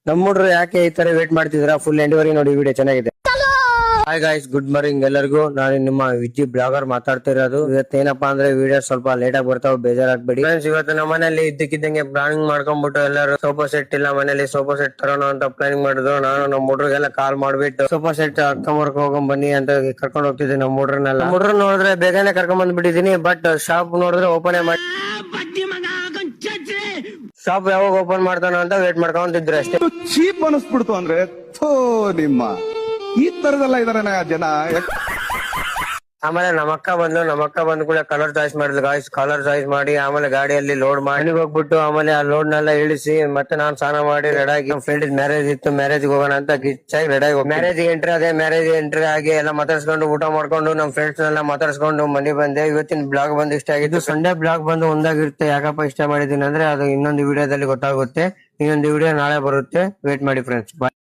ನಮ್ ಹುಡ್ರು ಯಾಕೆ ಈ ತರ ವೇಟ್ ಮಾಡ್ತಿದ್ರ ಫುಲ್ ಎಂಡ್ವರೆಗೆ ನೋಡಿ ವಿಡಿಯೋ ಚೆನ್ನಾಗಿದೆ. ಹಾಯ್ ಗಾಯ್ಸ್, ಗುಡ್ ಮಾರ್ನಿಂಗ್ ಎಲ್ಲರಿಗೂ. ನಾನು ನಿಮ್ಮ ವಿಜಿ ಬ್ಲಾಗರ್ ಮಾತಾಡ್ತಿರೋದು. ಇವತ್ತೇನಪ್ಪಾ ಅಂದ್ರೆ ವಿಡಿಯೋ ಸ್ವಲ್ಪ ಲೇಟ್ ಆಗಿ ಬರ್ತಾವ, ಬೇಜಾರಾಗ್ಬೇಡಿ ಫ್ರೆಂಡ್ಸ್. ಇವತ್ತು ನಮ್ಮ ಮನೇಲಿ ಇದ್ದಕ್ಕಿದ್ದಂಗೆ ಪ್ಲಾನಿಂಗ್ ಮಾಡ್ಕೊಂಡ್ಬಿಟ್ಟು ಎಲ್ಲರೂ ಸೋಫಾ ಸೆಟ್ ಇಲ್ಲ ಮನೇಲಿ, ಸೋಫಾ ಸೆಟ್ ತರೋಣ ಅಂತ ಪ್ಲಾನಿಂಗ್ ಮಾಡಿದ್ರು. ನಾನು ನಮ್ಮ ಹುಡ್ರಿಗೆಲ್ಲ ಕಾಲ್ ಮಾಡ್ಬಿಟ್ಟು ಸೋಫಾ ಸೆಟ್ ಅಕ್ಕಂಬರ್ಕ್ ಹೋಗೊಂಡ್ ಬನ್ನಿ ಅಂತ ಕರ್ಕೊಂಡ್ ಹೋಗ್ತಿದ್ದೀನಿ ನಮ್ಮ ಹುಡ್ರನ್ನೆಲ್ಲ. ಹುಡ್ರ ನೋಡಿದ್ರೆ ಬೇಗನೆ ಕರ್ಕೊಂಡ್ ಬಂದ್ಬಿಟ್ಟಿದೀನಿ, ಬಟ್ ಶಾಪ್ ನೋಡಿದ್ರೆ ಓಪನ್ ಮಾಡಿ ಶಾಪ್ ಯಾವಾಗ ಓಪನ್ ಮಾಡ್ತಾನ ಅಂತ ವೇಟ್ ಮಾಡ್ಕೊಂತಿದ್ರು ಅಷ್ಟೇ. ಚೀಪ್ ಅನಿಸ್ಬಿಡ್ತು ಅಂದ್ರೆ ನಿಮ್ಮ ಈ ತರದೆಲ್ಲ ಇದಾರೆ ಜನ. ಆಮೇಲೆ ನಮ್ಮ ಅಕ್ಕ ಬಂದು ಕೂಡ ಕಲರ್ ಚಾಯ್ಸ್ ಮಾಡಿದ್ಲು ಗಾಯ್ಸ್. ಕಲರ್ ಚಾಯ್ಸ್ ಮಾಡಿ ಆಮೇಲೆ ಗಾಡಿಯಲ್ಲಿ ಲೋಡ್ ಮಾಡಿ ಹೋಗ್ಬಿಟ್ಟು ಆಮೇಲೆ ಆ ಲೋಡ್ ನೆಲ್ಲ ಇಳಿಸಿ ಮತ್ತೆ ನಾನ್ ಸ್ನಾನ ಮಾಡಿ ರೆಡಿ ಆಗಿ ಫ್ರೆಂಡ್ ಮ್ಯಾರೇಜ್ ಇತ್ತು, ಮ್ಯಾರೇಜ್ ಹೋಗೋಣ ಅಂತ ಗಿಚ್ಚಾಗಿ ರೆಡಿ ಆಗಿ ಮ್ಯಾರೇಜ್ ಎಂಟ್ರಿ ಆಗಿ ಎಲ್ಲ ಮಾತಾಡ್ಸ್ಕೊಂಡು ಊಟ ಮಾಡ್ಕೊಂಡು ನಮ್ ಫ್ರೆಂಡ್ಸ್ ನೆಲ್ಲ ಮಾತಾಡ್ಸ್ಕೊಂಡು ಮನೆ ಬಂದೆ. ಇವತ್ತಿನ ಬ್ಲಾಗ್ ಬಂದು ಇಷ್ಟ ಆಗಿದ್ದು. ಸಂಡೇ ಬ್ಲಾಗ್ ಬಂದು ಒಂದಾಗಿರುತ್ತೆ. ಯಾಕಪ್ಪ ಇಷ್ಟ ಮಾಡಿದೀನಿ ಅಂದ್ರೆ ಅದು ಇನ್ನೊಂದು ವಿಡಿಯೋದಲ್ಲಿ ಗೊತ್ತಾಗುತ್ತೆ. ಇನ್ನೊಂದು ವಿಡಿಯೋ ನಾಳೆ ಬರುತ್ತೆ, ವೇಟ್ ಮಾಡಿ ಫ್ರೆಂಡ್ಸ್. ಬಾಯ್.